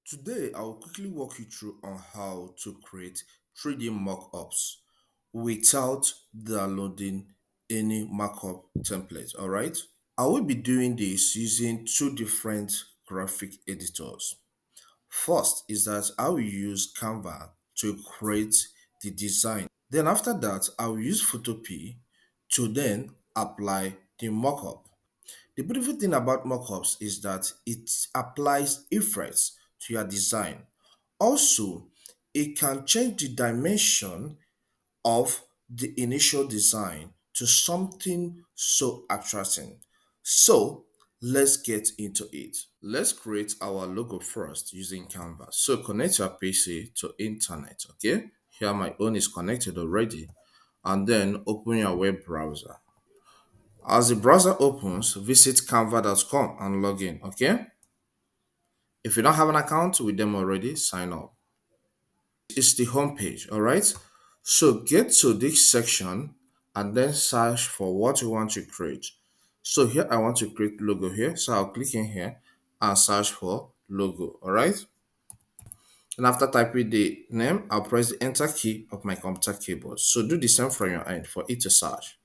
Today, I will quickly walk you through on how to create 3D mockups without downloading any markup template. All right. I will be doing this using two different graphic editors. First is that I will use Canva to create the design. Then after that, I will use Photopea to then apply the mockup. The beautiful thing about mockups is that it applies effects to your design. Also, it can change the dimension of the initial design to something so attracting. So, let's get into it. Let's create our logo first using Canva. So, connect your PC to internet, okay? Here my own is connected already. And then open your web browser. As the browser opens, visit canva.com and log in, okay? If you don't have an account with them already, sign up. It's the home page, all right? So get to this section and then search for what you want to create. So here I want to create logo here. So I'll click in here and search for logo, all right? And after typing the name, I'll press the enter key of my computer keyboard. So do the same from your end for it to search.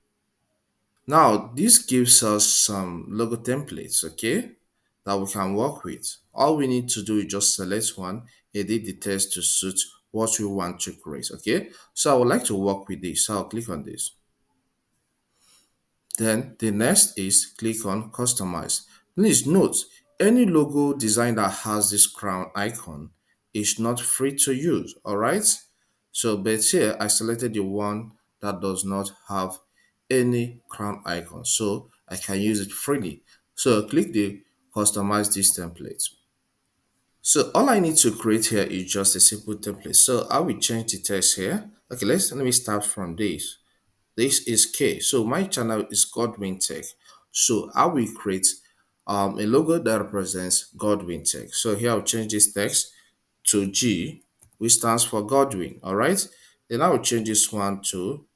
Now, this gives us some logo templates, okay, that we can work with. All we need to do is just select one, edit the text to suit what we want to create, okay? So I would like to work with this, so I'll click on this. Then the next is click on customize. Please note, any logo design that has this crown icon is not free to use, all right? So, but here I selected the one that does not have any crown icon, so I can use it freely. So click the customize this template. So all I need to create here is just a simple template. So I will change the text here. Okay, let me start from this. This is K. So my channel is Godwin Tech. So I will create a logo that represents Godwin Tech. So here I'll change this text to G, which stands for Godwin. All right. Then I will change this one to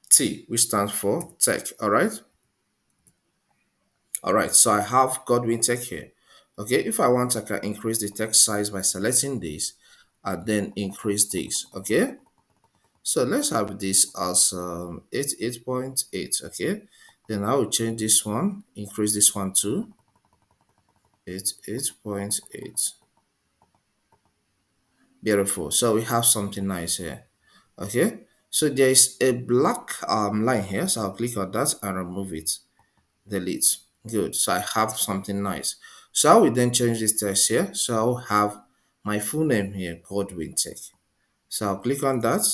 T, which stands for Tech. All right. All right. So I have Godwin Tech here. Okay. If I want, I can increase the text size by selecting this and then increase this. Okay. So let's have this as 88.8, okay? Then I will change this one, increase this one to 88.8. Beautiful. So we have something nice here, okay? So there is a black line here, so I'll click on that and remove it, delete. Good. So I have something nice. So I will then change this text here. So I'll have my full name here, Godwin Tech. So I'll click on that,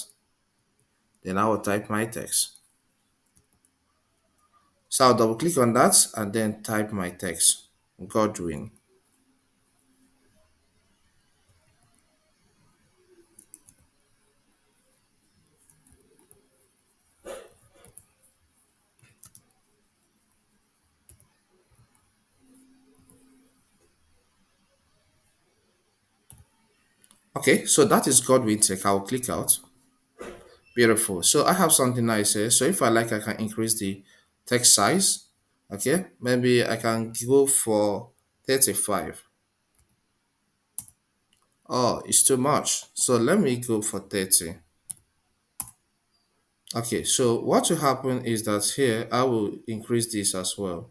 then I will type my text. So I'll double click on that and then type my text, Godwin. Okay, so that is Godwin Tech. I'll click out. Beautiful. So I have something nice here. So if I like, I can increase the text size. Okay, maybe I can go for 35. Oh, it's too much. So let me go for 30. Okay, so what will happen is that here I will increase this as well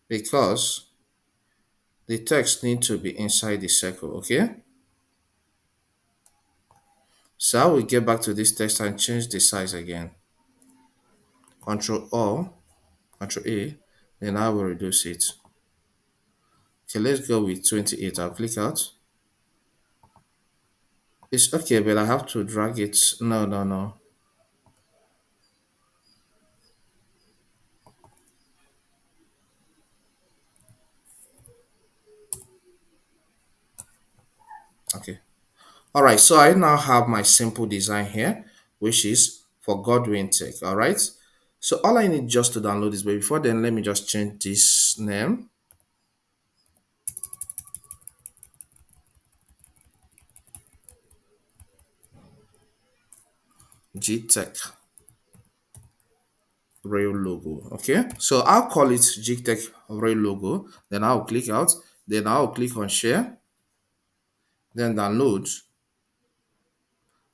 because the text need to be inside the circle, okay? So I will get back to this text and change the size again. Control O, Control A, then I will reduce it. Okay, let's go with 28. I'll click out. It's okay, but I have to drag it. No, no, no. Okay. All right, so I now have my simple design here, which is for Godwin Tech. All right. So all I need just to download this, but before then, let me just change this name, G Tech. Rail logo. Okay, so I'll call it Tech Rail logo. Then I'll click out. Then I'll click on share. Then download,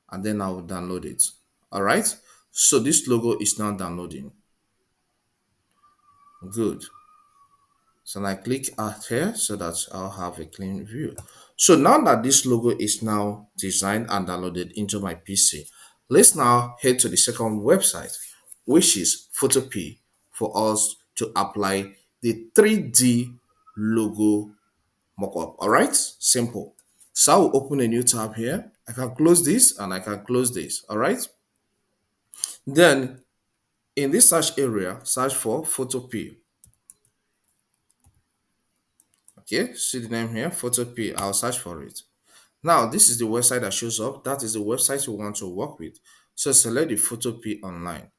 and then I'll download it. All right. So this logo is now downloading. Good. So now I click out here so that I'll have a clean view. So now that this logo is now designed and downloaded into my PC, let's now head to the second website, which is Photopea, for us to apply the 3D logo mockup. All right, simple. So I will open a new tab here. I can close this and I can close this. All right. Then in this search area, search for Photopea. Okay, see the name here, Photopea. I'll search for it. Now, this is the website that shows up. That is the website we want to work with. So select the Photopea online.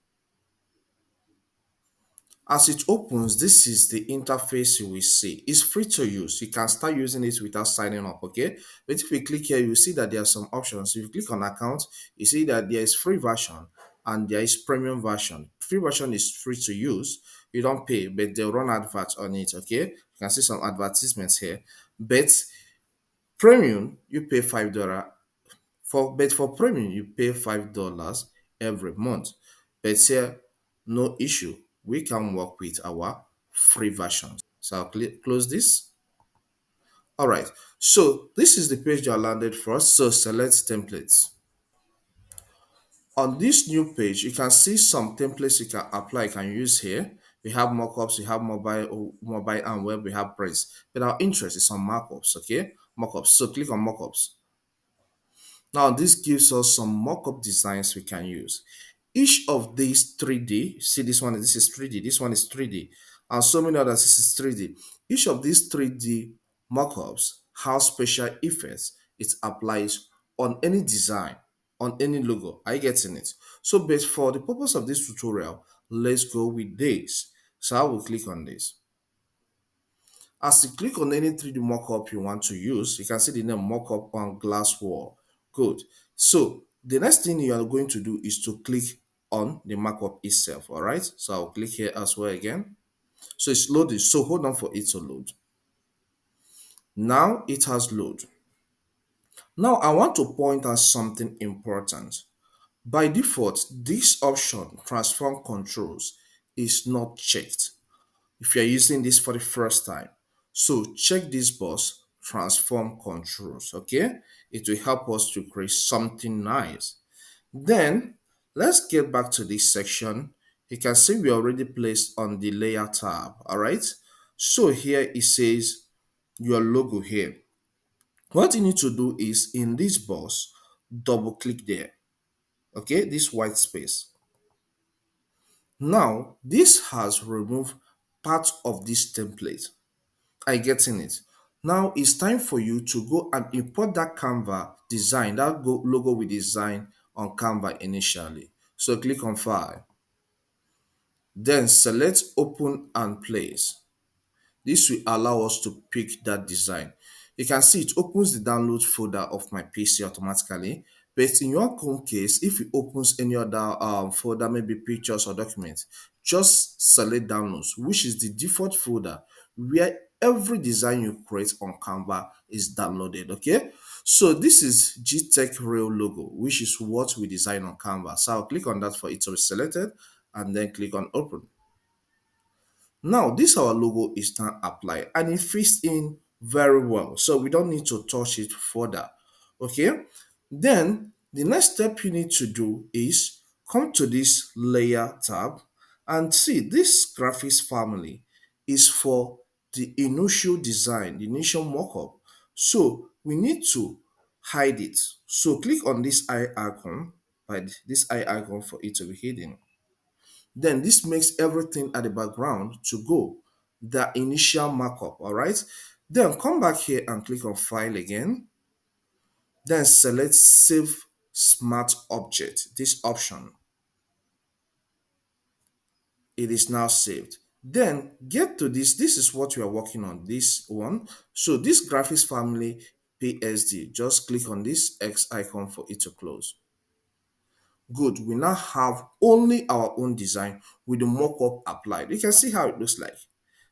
As it opens, this is the interface you will see. It's free to use. You can start using it without signing up, okay? But if you click here, you see that there are some options. If you click on account, you see that there is free version and there is premium version. Free version is free to use. You don't pay, but they'll run adverts on it, okay? You can see some advertisements here. But premium, you pay $5. For premium, you pay $5 every month. But here, no issue. We can work with our free versions. So I'll close this. All right. So this is the page that landed for us. So select templates. On this new page, you can see some templates you can apply, you can use here. We have mockups, we have mobile and web, we have press. But our interest is on mockups, okay? Mockups. So click on mockups. Now, this gives us some mock-up designs we can use. Each of these 3D, see this is 3D, this one is 3D, and so many others, this is 3D. Each of these 3D mock-ups has special effects it applies on any design, on any logo. Are you getting it? So, but for the purpose of this tutorial, let's go with this. So I will click on this. As you click on any 3D mockup you want to use, you can see the name mockup on glass wall. Good. So the next thing you are going to do is to click on the mockup itself. All right. So I'll click here as well again. So it's loaded. So hold on for it to load. Now it has loaded. Now I want to point out something important. By default, this option, transform controls, is not checked if you're using this for the first time. So check this box, transform controls, okay? It will help us to create something nice. Then let's get back to this section. You can see we already placed on the layer tab, all right? So here it says your logo here. What you need to do is in this box, double click there, okay? This white space. Now, this has removed part of this template. Are you getting it? Now it's time for you to go and import that Canva design, that logo we designed on Canva initially. So click on File, then select Open and Place. This will allow us to pick that design. You can see it opens the download folder of my PC automatically. But in your own case, if it opens any other folder, maybe pictures or documents, just select downloads, which is the default folder where every design you create on Canva is downloaded. Okay. So this is Tech Rail logo, which is what we design on Canva. So I'll click on that for it to be selected and then click on open. Now, this our logo is now applied and it fits in very well. So we don't need to touch it further. Okay. Then the next step you need to do is come to this layer tab and see this graphics family is for the initial design, the initial mockup. So we need to hide it. So click on this eye icon, by this eye icon for it to be hidden. Then this makes everything at the background to go, the initial markup, all right? Then come back here and click on File again. Then select Save Smart Object, this option. It is now saved. Then get to this is what we are working on, this one. So this graphics family PSD, just click on this X icon for it to close. Good. We now have only our own design with the mockup applied. You can see how it looks like.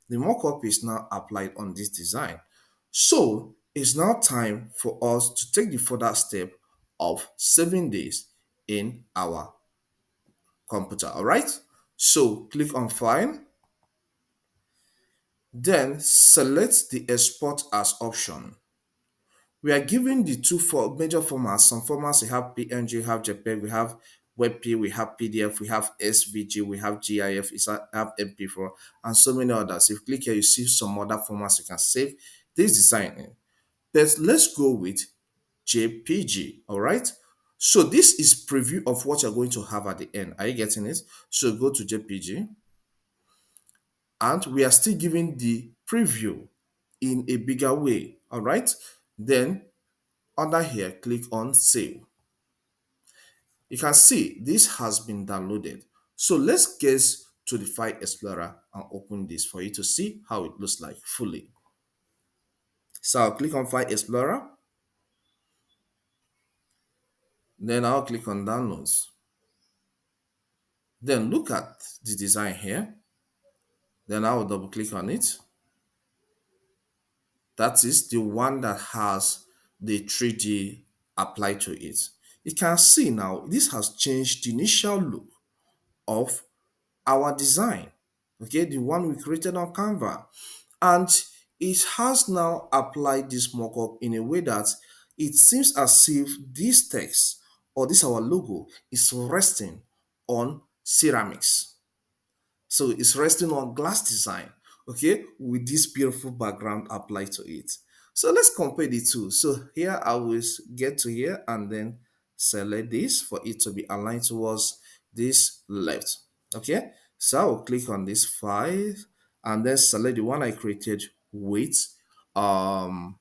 The mockup is now applied on this design. So it's now time for us to take the further step of saving this in our computer. All right. So click on File, then select the Export as option. We are given the two for major formats. Some formats we have PNG, we have JPEG, we have WebP, we have PDF, we have SVG, we have GIF, we have MP4, and so many others. If you click here, you see some other formats you can save this design in. But let's go with JPG. All right. So this is preview of what you're going to have at the end. Are you getting it? So go to JPG, and we are still giving the preview in a bigger way. All right. Then under here, click on Save. You can see this has been downloaded. So let's get to the File Explorer and open this for you to see how it looks like fully. So I'll click on File Explorer, then I'll click on Downloads. Then look at the design here. Then I will double click on it. That is the one that has the 3D applied to it. You can see now this has changed the initial look of our design. Okay, the one we created on Canva. And it has now applied this mockup in a way that it seems as if this text or this our logo is resting on ceramics. So it's resting on glass design, okay, with this beautiful background applied to it. So let's compare the two. So here I will get to here and then select this for it to be aligned towards this left. Okay, so I will click on this file and then select the one I created with um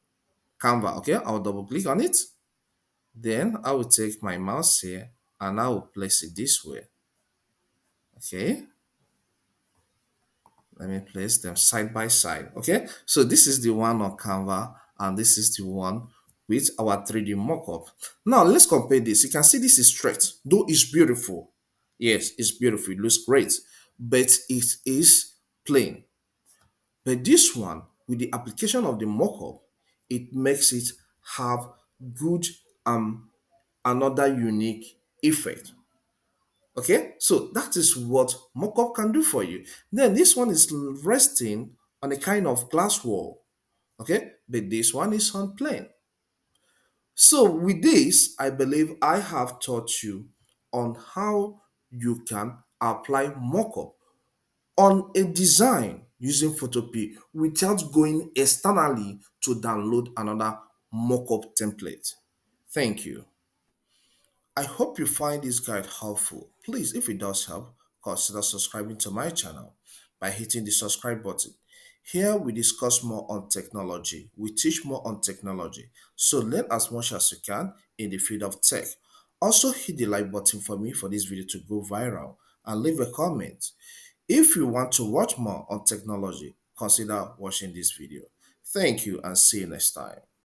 Canva. Okay, I'll double click on it. Then I will take my mouse here and I will place it this way. Okay, let me place them side by side. Okay, so this is the one on Canva and this is the one with our 3D mockup. Now let's compare this. You can see this is straight, though it's beautiful. Yes, it's beautiful, it looks great, but it is plain. But this one, with the application of the mockup, it makes it have good another unique effect. Okay, so that is what mockup can do for you. Then this one is resting on a kind of glass wall. Okay, but this one is on plane. So with this, I believe I have taught you on how you can apply mockup on a design using Photopea without going externally to download another mockup template. Thank you. I hope you find this guide helpful. Please, if it does help, consider subscribing to my channel by hitting the subscribe button. Here we discuss more on technology. We teach more on technology. So learn as much as you can in the field of tech. Also hit the like button for me for this video to go viral and leave a comment. If you want to watch more on technology, consider watching this video. Thank you and see you next time.